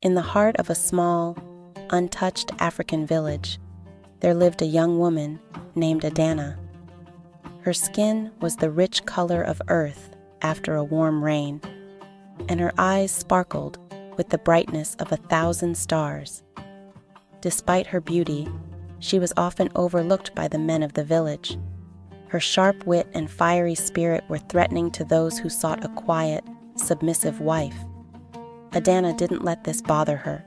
In the heart of a small, untouched African village, there lived a young woman named Adana. Her skin was the rich color of earth after a warm rain, and her eyes sparkled with the brightness of 1,000 stars. Despite her beauty, she was often overlooked by the men of the village. Her sharp wit and fiery spirit were threatening to those who sought a quiet, submissive wife. Adana didn't let this bother her.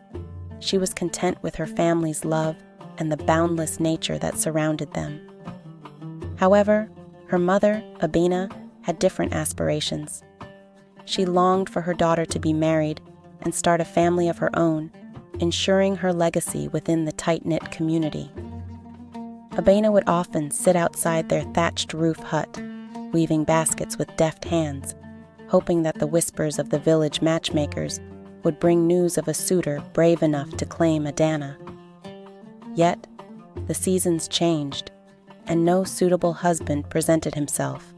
She was content with her family's love and the boundless nature that surrounded them. However, her mother, Abina, had different aspirations. She longed for her daughter to be married and start a family of her own, ensuring her legacy within the tight-knit community. Abena would often sit outside their thatched roof hut, weaving baskets with deft hands, hoping that the whispers of the village matchmakers would bring news of a suitor brave enough to claim Adana. Yet, the seasons changed, and no suitable husband presented himself.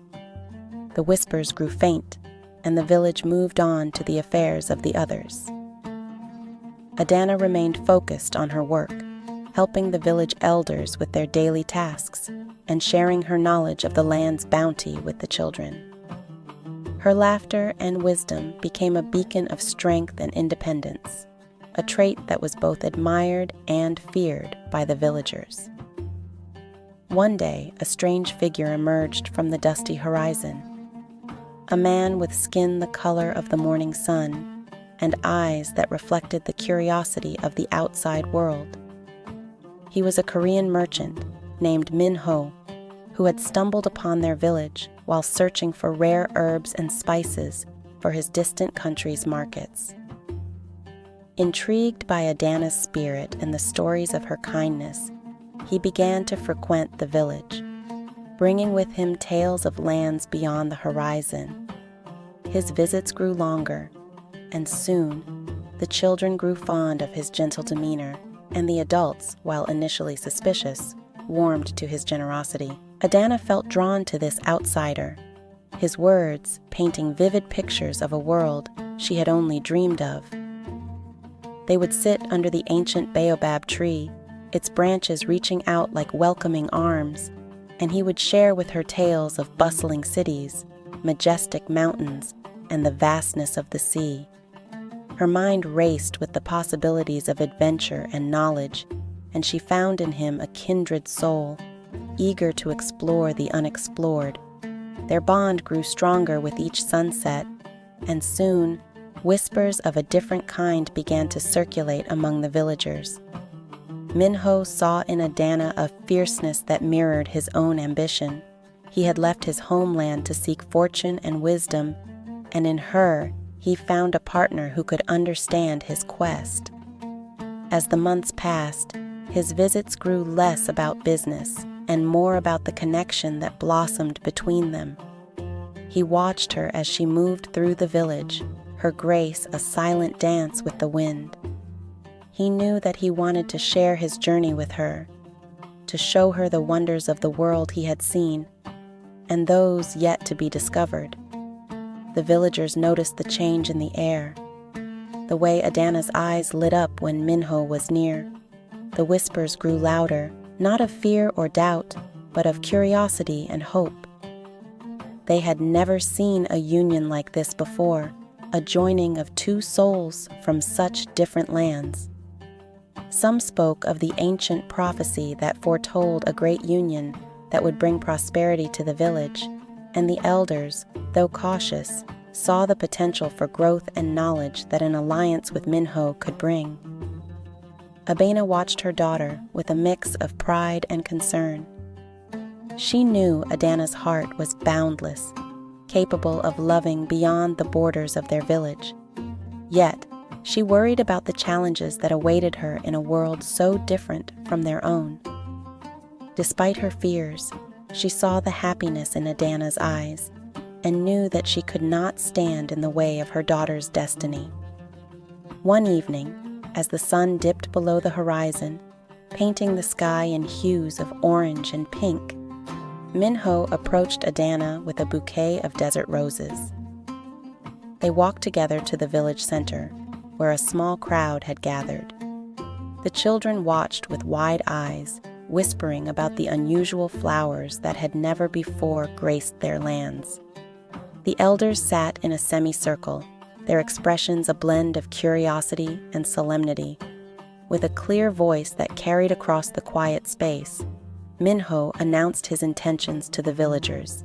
The whispers grew faint, and the village moved on to the affairs of the others. Adana remained focused on her work, helping the village elders with their daily tasks and sharing her knowledge of the land's bounty with the children. Her laughter and wisdom became a beacon of strength and independence, a trait that was both admired and feared by the villagers. One day, a strange figure emerged from the dusty horizon. A man with skin the color of the morning sun and eyes that reflected the curiosity of the outside world. He was a Korean merchant named Min-ho, who had stumbled upon their village while searching for rare herbs and spices for his distant country's markets. Intrigued by Adana's spirit and the stories of her kindness, he began to frequent the village, bringing with him tales of lands beyond the horizon. His visits grew longer, and soon the children grew fond of his gentle demeanor, and the adults, while initially suspicious, warmed to his generosity. Adana felt drawn to this outsider, his words painting vivid pictures of a world she had only dreamed of. They would sit under the ancient baobab tree, its branches reaching out like welcoming arms, and he would share with her tales of bustling cities, majestic mountains, and the vastness of the sea. Her mind raced with the possibilities of adventure and knowledge, and she found in him a kindred soul, eager to explore the unexplored. Their bond grew stronger with each sunset, and soon, whispers of a different kind began to circulate among the villagers. Min-ho saw in Adana a fierceness that mirrored his own ambition. He had left his homeland to seek fortune and wisdom, and in her, he found a partner who could understand his quest. As the months passed, his visits grew less about business and more about the connection that blossomed between them. He watched her as she moved through the village, her grace a silent dance with the wind. He knew that he wanted to share his journey with her, to show her the wonders of the world he had seen, and those yet to be discovered. The villagers noticed the change in the air, the way Adana's eyes lit up when Min-ho was near. The whispers grew louder, not of fear or doubt, but of curiosity and hope. They had never seen a union like this before, a joining of two souls from such different lands. Some spoke of the ancient prophecy that foretold a great union that would bring prosperity to the village, and the elders, though cautious, saw the potential for growth and knowledge that an alliance with Min-ho could bring. Abena watched her daughter with a mix of pride and concern. She knew Adana's heart was boundless, capable of loving beyond the borders of their village. Yet, she worried about the challenges that awaited her in a world so different from their own. Despite her fears, she saw the happiness in Adana's eyes and knew that she could not stand in the way of her daughter's destiny. One evening, as the sun dipped below the horizon, painting the sky in hues of orange and pink, Min-ho approached Adana with a bouquet of desert roses. They walked together to the village center, where a small crowd had gathered. The children watched with wide eyes, whispering about the unusual flowers that had never before graced their lands. The elders sat in a semicircle, their expressions a blend of curiosity and solemnity. With a clear voice that carried across the quiet space, Minho announced his intentions to the villagers.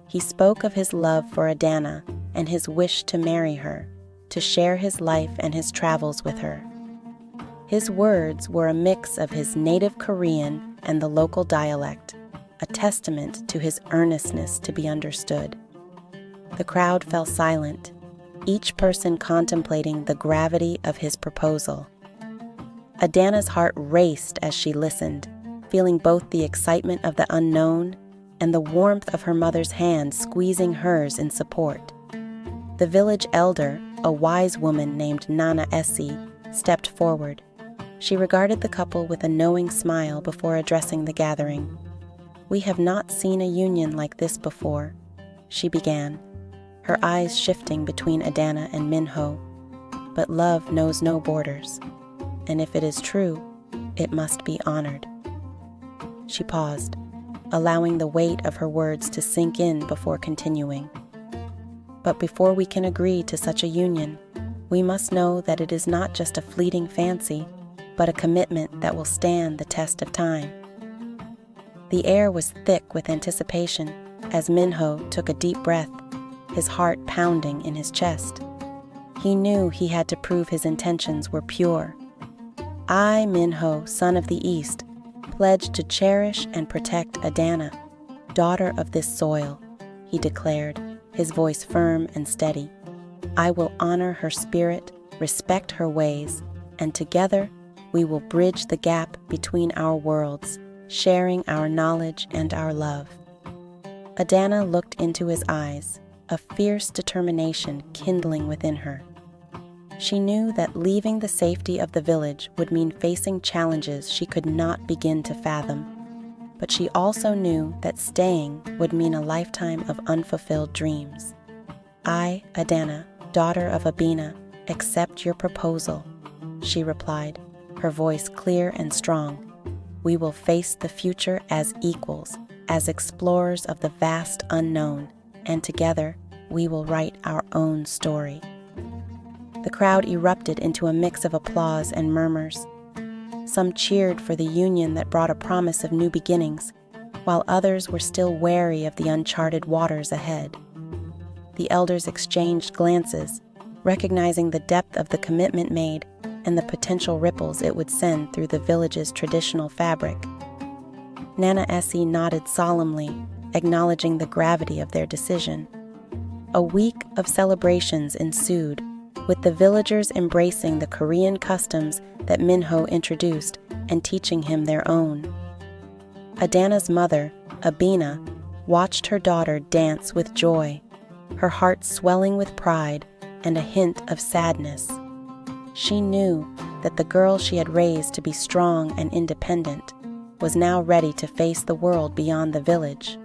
He spoke of his love for Adana and his wish to marry her, to share his life and his travels with her. His words were a mix of his native Korean and the local dialect, a testament to his earnestness to be understood. The crowd fell silent, each person contemplating the gravity of his proposal. Adana's heart raced as she listened, feeling both the excitement of the unknown and the warmth of her mother's hand squeezing hers in support. The village elder, a wise woman named Nana Essie, stepped forward. She regarded the couple with a knowing smile before addressing the gathering. "We have not seen a union like this before," she began, her eyes shifting between Adana and Minho. "But love knows no borders, and if it is true, it must be honored." She paused, allowing the weight of her words to sink in before continuing. "But before we can agree to such a union, we must know that it is not just a fleeting fancy, but a commitment that will stand the test of time." The air was thick with anticipation as Minho took a deep breath, his heart pounding in his chest. He knew he had to prove his intentions were pure. "I, Minho, son of the East, pledge to cherish and protect Adana, daughter of this soil," he declared, his voice firm and steady. "I will honor her spirit, respect her ways, and together we will bridge the gap between our worlds, sharing our knowledge and our love." Adana looked into his eyes, a fierce determination kindling within her. She knew that leaving the safety of the village would mean facing challenges she could not begin to fathom, but she also knew that staying would mean a lifetime of unfulfilled dreams. "I, Adana, daughter of Abina, accept your proposal," she replied, her voice clear and strong. "We will face the future as equals, as explorers of the vast unknown, and together we will write our own story." The crowd erupted into a mix of applause and murmurs. Some cheered for the union that brought a promise of new beginnings, while others were still wary of the uncharted waters ahead. The elders exchanged glances, recognizing the depth of the commitment made and the potential ripples it would send through the village's traditional fabric. Nana Essie nodded solemnly, acknowledging the gravity of their decision. A week of celebrations ensued, with the villagers embracing the Korean customs that Minho introduced and teaching him their own. Adana's mother, Abina, watched her daughter dance with joy, her heart swelling with pride and a hint of sadness. She knew that the girl she had raised to be strong and independent was now ready to face the world beyond the village.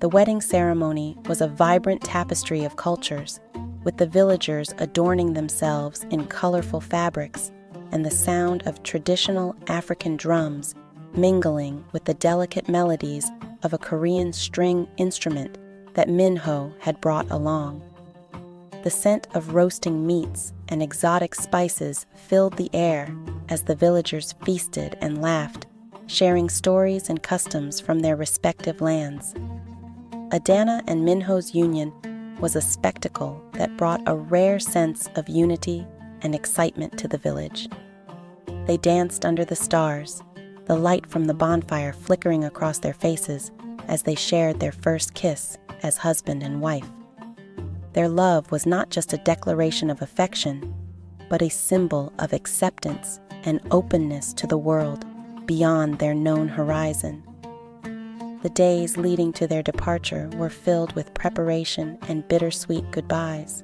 The wedding ceremony was a vibrant tapestry of cultures, with the villagers adorning themselves in colorful fabrics and the sound of traditional African drums mingling with the delicate melodies of a Korean string instrument that Minho had brought along. The scent of roasting meats and exotic spices filled the air as the villagers feasted and laughed, sharing stories and customs from their respective lands. Adana and Minho's union was a spectacle that brought a rare sense of unity and excitement to the village. They danced under the stars, the light from the bonfire flickering across their faces as they shared their first kiss as husband and wife. Their love was not just a declaration of affection, but a symbol of acceptance and openness to the world beyond their known horizon. The days leading to their departure were filled with preparation and bittersweet goodbyes.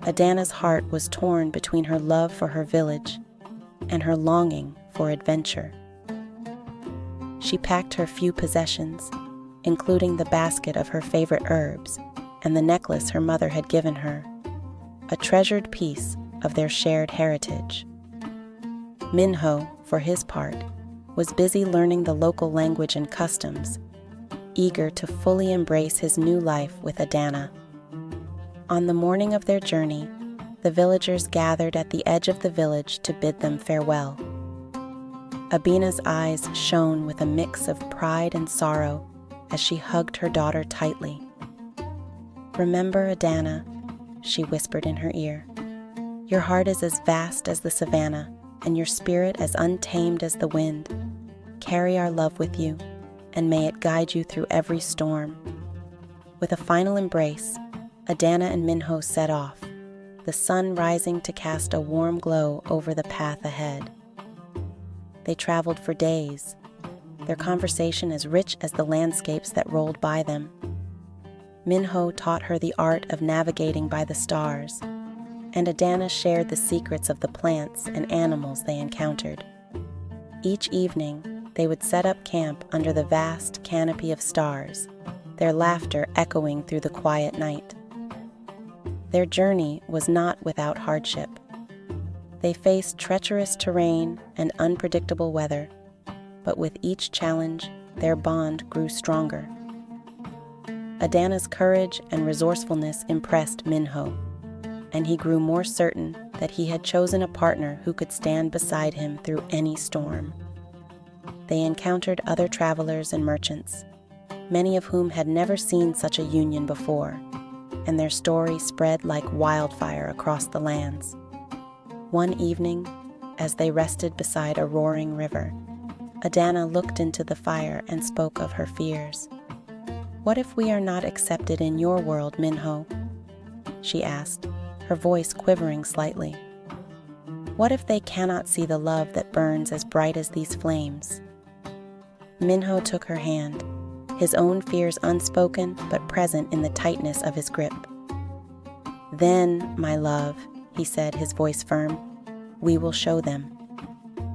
Adana's heart was torn between her love for her village and her longing for adventure. She packed her few possessions, including the basket of her favorite herbs and the necklace her mother had given her. a treasured piece of their shared heritage. Minho, for his part, was busy learning the local language and customs, eager to fully embrace his new life with Adana. On the morning of their journey, the villagers gathered at the edge of the village to bid them farewell. Abina's eyes shone with a mix of pride and sorrow as she hugged her daughter tightly. "Remember, Adana," she whispered in her ear. "Your heart is as vast as the savannah, and your spirit as untamed as the wind. Carry our love with you, and may it guide you through every storm." With a final embrace, Adana and Minho set off, the sun rising to cast a warm glow over the path ahead. They traveled for days, their conversation as rich as the landscapes that rolled by them. Minho taught her the art of navigating by the stars, and Adana shared the secrets of the plants and animals they encountered. Each evening, they would set up camp under the vast canopy of stars, their laughter echoing through the quiet night. Their journey was not without hardship. They faced treacherous terrain and unpredictable weather, but with each challenge, their bond grew stronger. Adana's courage and resourcefulness impressed Minho, and he grew more certain that he had chosen a partner who could stand beside him through any storm. They encountered other travelers and merchants, many of whom had never seen such a union before, and their story spread like wildfire across the lands. One evening, as they rested beside a roaring river, Adana looked into the fire and spoke of her fears. "What if we are not accepted in your world, Minho?" she asked, her voice quivering slightly. "What if they cannot see the love that burns as bright as these flames?" Minho took her hand, his own fears unspoken but present in the tightness of his grip. "Then, my love," he said, his voice firm, "we will show them.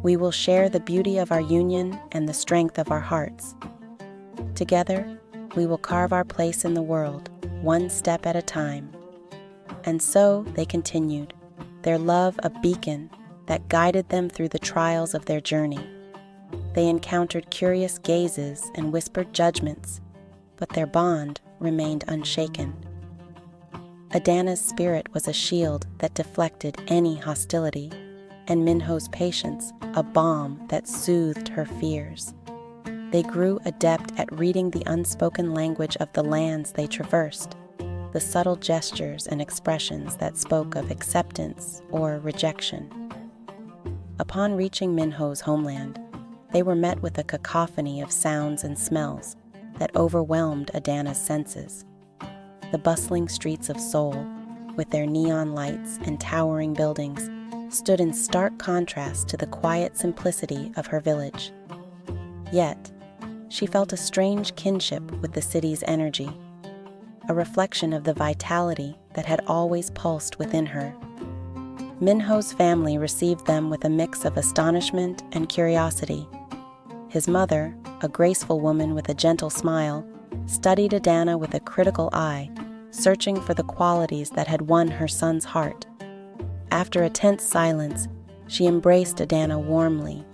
We will share the beauty of our union and the strength of our hearts. Together, we will carve our place in the world, one step at a time." And so they continued, their love a beacon that guided them through the trials of their journey. They encountered curious gazes and whispered judgments, but their bond remained unshaken. Adana's spirit was a shield that deflected any hostility, and Minho's patience a balm that soothed her fears. They grew adept at reading the unspoken language of the lands they traversed, the subtle gestures and expressions that spoke of acceptance or rejection. Upon reaching Minho's homeland, they were met with a cacophony of sounds and smells that overwhelmed Adana's senses. The bustling streets of Seoul, with their neon lights and towering buildings, stood in stark contrast to the quiet simplicity of her village. Yet, she felt a strange kinship with the city's energy, a reflection of the vitality that had always pulsed within her. Minho's family received them with a mix of astonishment and curiosity. His mother, a graceful woman with a gentle smile, studied Adana with a critical eye, searching for the qualities that had won her son's heart. After a tense silence, she embraced Adana warmly,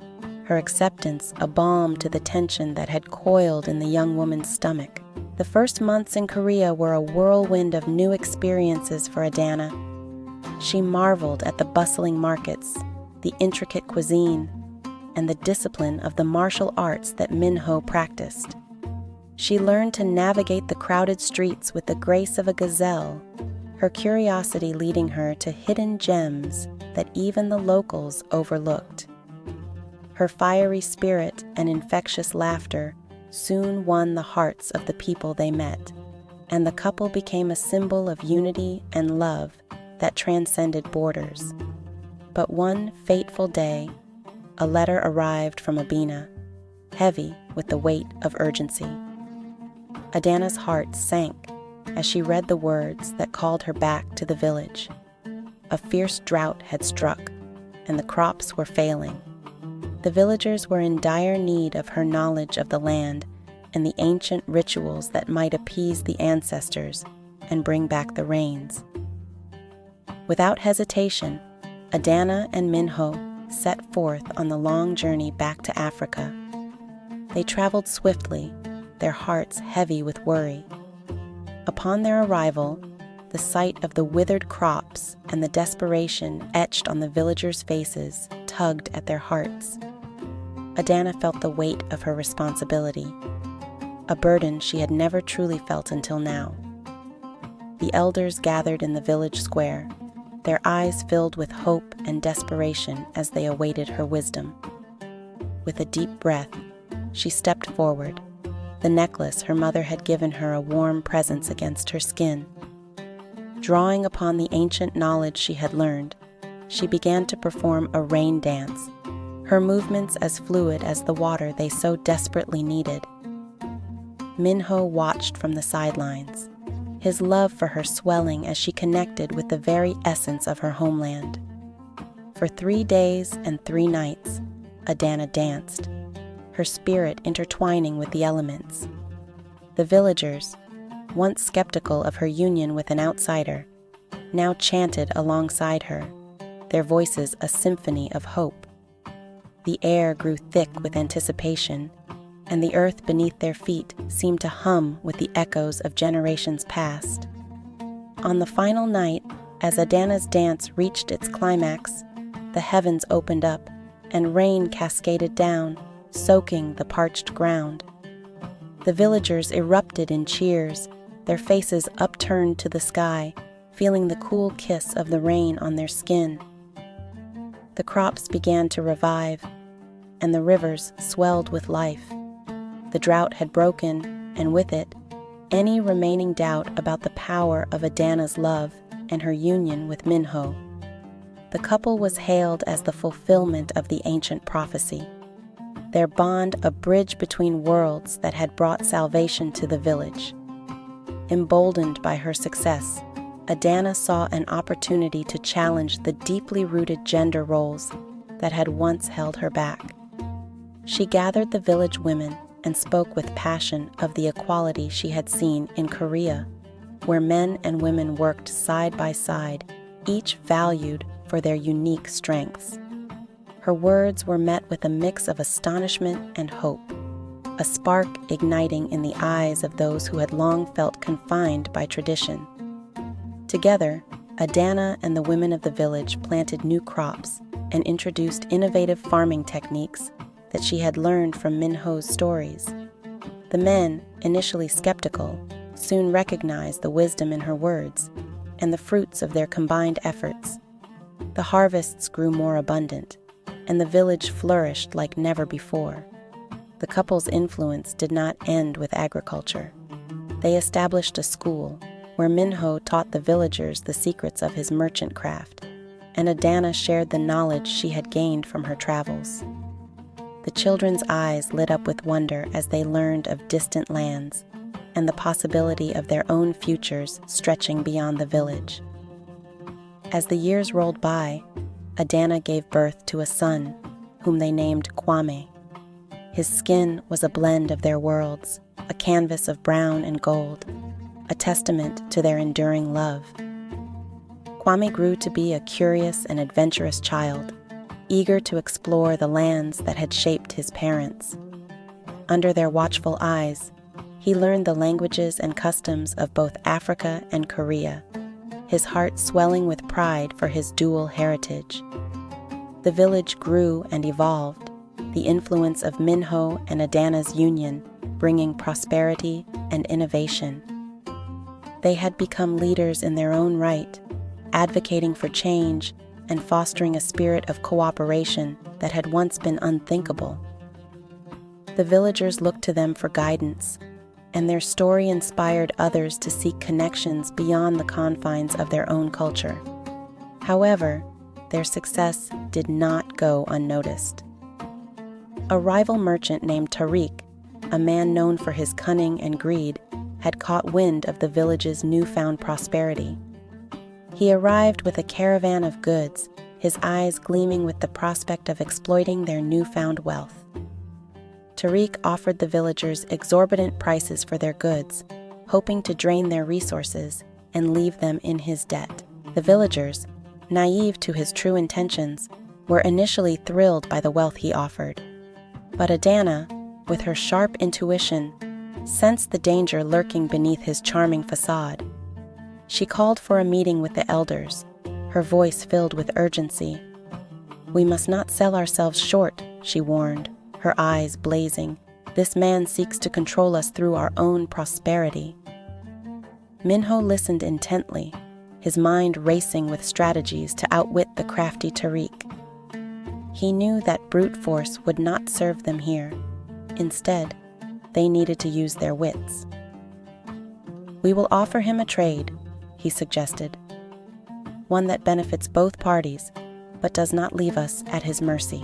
her acceptance a balm to the tension that had coiled in the young woman's stomach. The first months in Korea were a whirlwind of new experiences for Adana. She marveled at the bustling markets, the intricate cuisine, and the discipline of the martial arts that Minho practiced. She learned to navigate the crowded streets with the grace of a gazelle, her curiosity leading her to hidden gems that even the locals overlooked. Her fiery spirit and infectious laughter soon won the hearts of the people they met, and the couple became a symbol of unity and love that transcended borders. But one fateful day, a letter arrived from Abina, heavy with the weight of urgency. Adana's heart sank as she read the words that called her back to the village. A fierce drought had struck, and the crops were failing. The villagers were in dire need of her knowledge of the land and the ancient rituals that might appease the ancestors and bring back the rains. Without hesitation, Adana and Minho set forth on the long journey back to Africa. They traveled swiftly, their hearts heavy with worry. Upon their arrival, the sight of the withered crops and the desperation etched on the villagers' faces tugged at their hearts. Adana felt the weight of her responsibility, a burden she had never truly felt until now. The elders gathered in the village square, their eyes filled with hope and desperation as they awaited her wisdom. With a deep breath, she stepped forward, the necklace her mother had given her a warm presence against her skin. Drawing upon the ancient knowledge she had learned, she began to perform a rain dance, her movements as fluid as the water they so desperately needed. Minho watched from the sidelines, his love for her swelling as she connected with the very essence of her homeland. For 3 days and 3 nights, Adana danced, her spirit intertwining with the elements. The villagers, once skeptical of her union with an outsider, now chanted alongside her, their voices a symphony of hope. The air grew thick with anticipation, and the earth beneath their feet seemed to hum with the echoes of generations past. On the final night, as Adana's dance reached its climax, the heavens opened up, and rain cascaded down, soaking the parched ground. The villagers erupted in cheers, their faces upturned to the sky, feeling the cool kiss of the rain on their skin. The crops began to revive, and the rivers swelled with life. The drought had broken, and with it, any remaining doubt about the power of Adana's love and her union with Minho. The couple was hailed as the fulfillment of the ancient prophecy, their bond a bridge between worlds that had brought salvation to the village. Emboldened by her success, Adana saw an opportunity to challenge the deeply rooted gender roles that had once held her back. She gathered the village women and spoke with passion of the equality she had seen in Korea, where men and women worked side by side, each valued for their unique strengths. Her words were met with a mix of astonishment and hope, a spark igniting in the eyes of those who had long felt confined by tradition. Together, Adana and the women of the village planted new crops and introduced innovative farming techniques that she had learned from Minho's stories. The men, initially skeptical, soon recognized the wisdom in her words and the fruits of their combined efforts. The harvests grew more abundant, and the village flourished like never before. The couple's influence did not end with agriculture. They established a school where Minho taught the villagers the secrets of his merchant craft, and Adana shared the knowledge she had gained from her travels. The children's eyes lit up with wonder as they learned of distant lands and the possibility of their own futures stretching beyond the village. As the years rolled by, Adana gave birth to a son, whom they named Kwame. His skin was a blend of their worlds, a canvas of brown and gold, a testament to their enduring love. Kwame grew to be a curious and adventurous child, eager to explore the lands that had shaped his parents. Under their watchful eyes, he learned the languages and customs of both Africa and Korea, his heart swelling with pride for his dual heritage. The village grew and evolved, the influence of Minho and Adana's union bringing prosperity and innovation. They had become leaders in their own right, advocating for change and fostering a spirit of cooperation that had once been unthinkable. The villagers looked to them for guidance, and their story inspired others to seek connections beyond the confines of their own culture. However, their success did not go unnoticed. A rival merchant named Tariq, a man known for his cunning and greed, had caught wind of the village's newfound prosperity. He arrived with a caravan of goods, his eyes gleaming with the prospect of exploiting their newfound wealth. Tariq offered the villagers exorbitant prices for their goods, hoping to drain their resources and leave them in his debt. The villagers, naive to his true intentions, were initially thrilled by the wealth he offered. But Adana, with her sharp intuition, sensed the danger lurking beneath his charming facade. She called for a meeting with the elders, her voice filled with urgency. "We must not sell ourselves short," she warned, her eyes blazing. "This man seeks to control us through our own prosperity." Minho listened intently, his mind racing with strategies to outwit the crafty Tariq. He knew that brute force would not serve them here. Instead, they needed to use their wits. "We will offer him a trade," he suggested, "one that benefits both parties, but does not leave us at his mercy."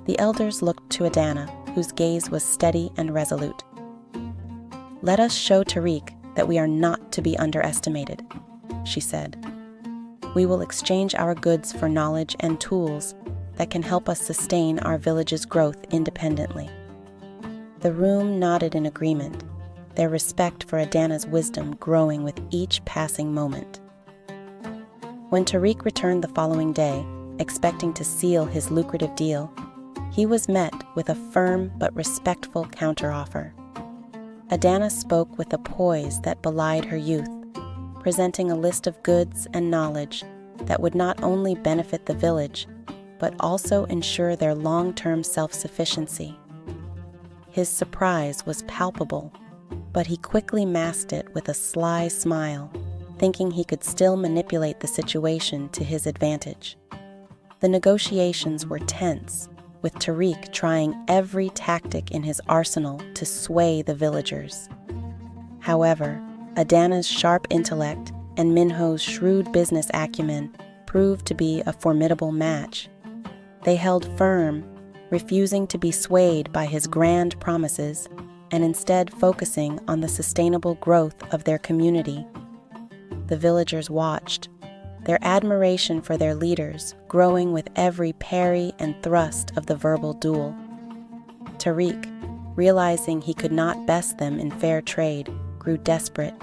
The elders looked to Adana, whose gaze was steady and resolute. "Let us show Tariq that we are not to be underestimated," she said. "We will exchange our goods for knowledge and tools that can help us sustain our village's growth independently." The room nodded in agreement, their respect for Adana's wisdom growing with each passing moment. When Tariq returned the following day, expecting to seal his lucrative deal, he was met with a firm but respectful counteroffer. Adana spoke with a poise that belied her youth, presenting a list of goods and knowledge that would not only benefit the village, but also ensure their long-term self-sufficiency. His surprise was palpable, but he quickly masked it with a sly smile, thinking he could still manipulate the situation to his advantage. The negotiations were tense, with Tariq trying every tactic in his arsenal to sway the villagers. However, Adana's sharp intellect and Minho's shrewd business acumen proved to be a formidable match. They held firm, refusing to be swayed by his grand promises, and instead focusing on the sustainable growth of their community. The villagers watched, their admiration for their leaders growing with every parry and thrust of the verbal duel. Tariq, realizing he could not best them in fair trade, grew desperate.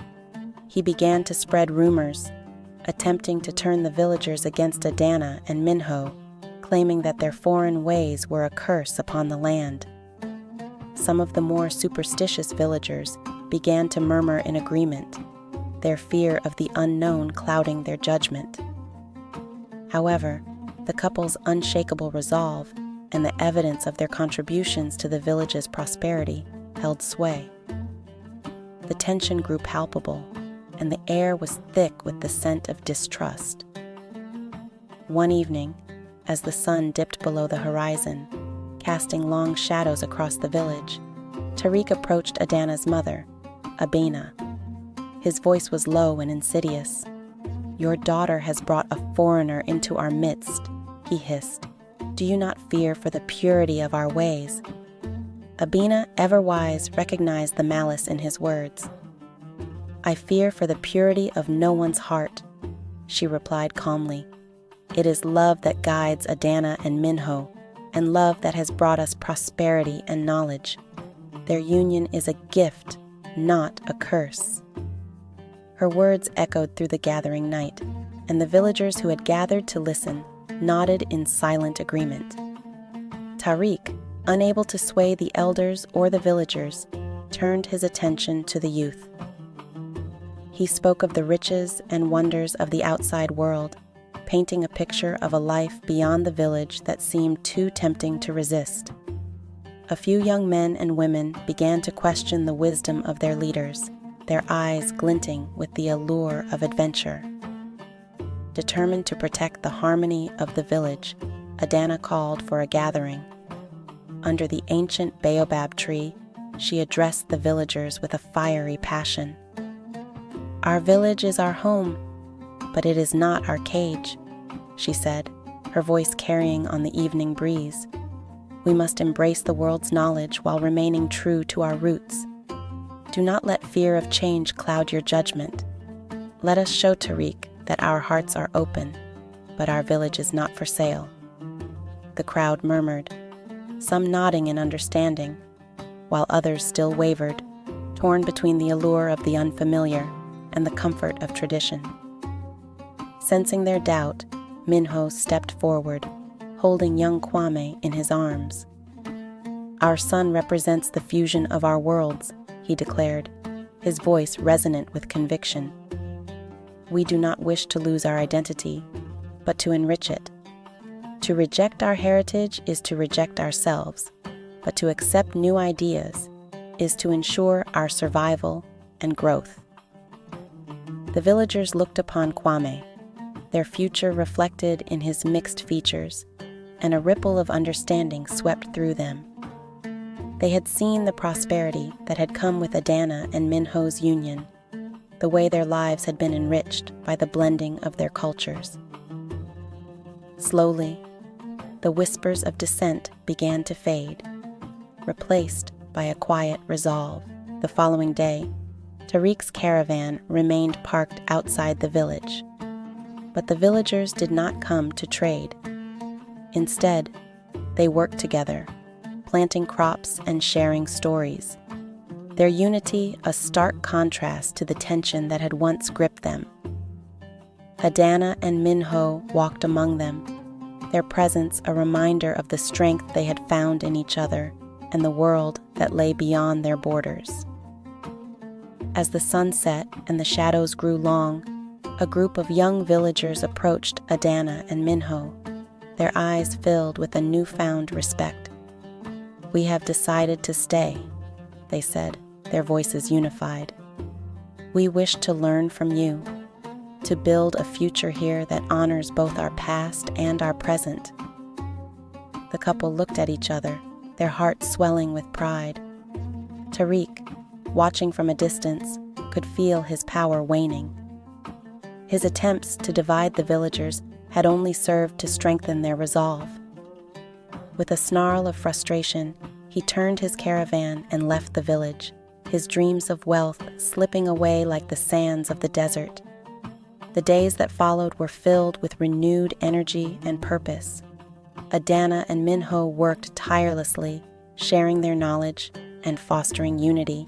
He began to spread rumors, attempting to turn the villagers against Adana and Minho, claiming that their foreign ways were a curse upon the land. Some of the more superstitious villagers began to murmur in agreement, their fear of the unknown clouding their judgment. However, the couple's unshakable resolve and the evidence of their contributions to the village's prosperity held sway. The tension grew palpable, and the air was thick with the scent of distrust. One evening, as the sun dipped below the horizon, casting long shadows across the village, Tariq approached Adana's mother, Abina. His voice was low and insidious. "Your daughter has brought a foreigner into our midst," he hissed. "Do you not fear for the purity of our ways?" Abina, ever wise, recognized the malice in his words. "I fear for the purity of no one's heart," she replied calmly. "It is love that guides Adana and Minho, and love that has brought us prosperity and knowledge. Their union is a gift, not a curse." Her words echoed through the gathering night, and the villagers who had gathered to listen nodded in silent agreement. Tariq, unable to sway the elders or the villagers, turned his attention to the youth. He spoke of the riches and wonders of the outside world, painting a picture of a life beyond the village that seemed too tempting to resist. A few young men and women began to question the wisdom of their leaders, their eyes glinting with the allure of adventure. Determined to protect the harmony of the village, Adana called for a gathering. Under the ancient baobab tree, she addressed the villagers with a fiery passion. "Our village is our home, but it is not our cage," she said, her voice carrying on the evening breeze. "We must embrace the world's knowledge while remaining true to our roots. Do not let fear of change cloud your judgment. Let us show Tariq that our hearts are open, but our village is not for sale." The crowd murmured, some nodding in understanding, while others still wavered, torn between the allure of the unfamiliar and the comfort of tradition. Sensing their doubt, Minho stepped forward, holding young Kwame in his arms. "Our son represents the fusion of our worlds," he declared, his voice resonant with conviction. "We do not wish to lose our identity, but to enrich it. To reject our heritage is to reject ourselves, but to accept new ideas is to ensure our survival and growth." The villagers looked upon Kwame, their future reflected in his mixed features, and a ripple of understanding swept through them. They had seen the prosperity that had come with Adana and Minho's union, the way their lives had been enriched by the blending of their cultures. Slowly, the whispers of dissent began to fade, replaced by a quiet resolve. The following day, Tariq's caravan remained parked outside the village. But the villagers did not come to trade. Instead, they worked together, planting crops and sharing stories. Their unity a stark contrast to the tension that had once gripped them. Adana and Minho walked among them, their presence a reminder of the strength they had found in each other and the world that lay beyond their borders. As the sun set and the shadows grew long, a group of young villagers approached Adana and Minho, their eyes filled with a newfound respect. "We have decided to stay," they said, their voices unified. "We wish to learn from you, to build a future here that honors both our past and our present." The couple looked at each other, their hearts swelling with pride. Tariq, watching from a distance, could feel his power waning. His attempts to divide the villagers had only served to strengthen their resolve. With a snarl of frustration, he turned his caravan and left the village, his dreams of wealth slipping away like the sands of the desert. The days that followed were filled with renewed energy and purpose. Adana and Minho worked tirelessly, sharing their knowledge and fostering unity.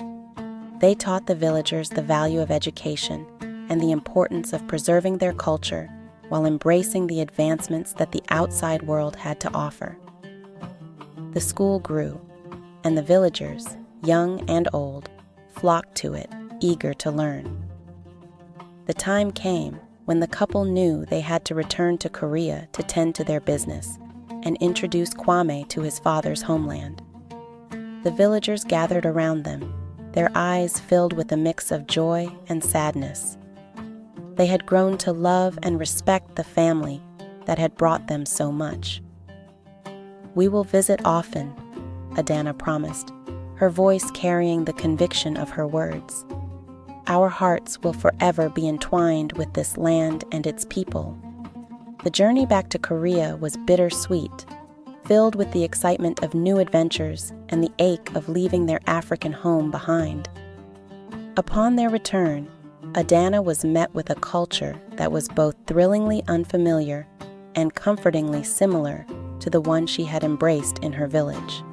They taught the villagers the value of education and the importance of preserving their culture while embracing the advancements that the outside world had to offer. The school grew, and the villagers, young and old, flocked to it, eager to learn. The time came when the couple knew they had to return to Korea to tend to their business and introduce Kwame to his father's homeland. The villagers gathered around them, their eyes filled with a mix of joy and sadness. They had grown to love and respect the family that had brought them so much. "We will visit often," Adana promised, her voice carrying the conviction of her words. "Our hearts will forever be entwined with this land and its people." The journey back to Korea was bittersweet, filled with the excitement of new adventures and the ache of leaving their African home behind. Upon their return, Adana was met with a culture that was both thrillingly unfamiliar and comfortingly similar to the one she had embraced in her village.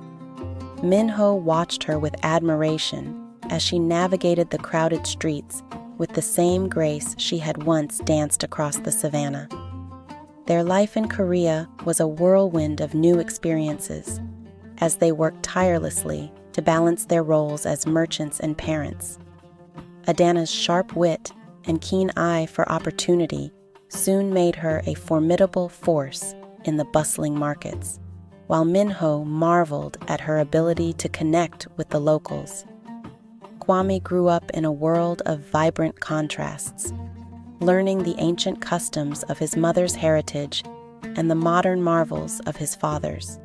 Minho watched her with admiration as she navigated the crowded streets with the same grace she had once danced across the savannah. Their life in Korea was a whirlwind of new experiences as they worked tirelessly to balance their roles as merchants and parents. Adana's sharp wit and keen eye for opportunity soon made her a formidable force in the bustling markets, while Minho marveled at her ability to connect with the locals. Kwame grew up in a world of vibrant contrasts, learning the ancient customs of his mother's heritage and the modern marvels of his father's.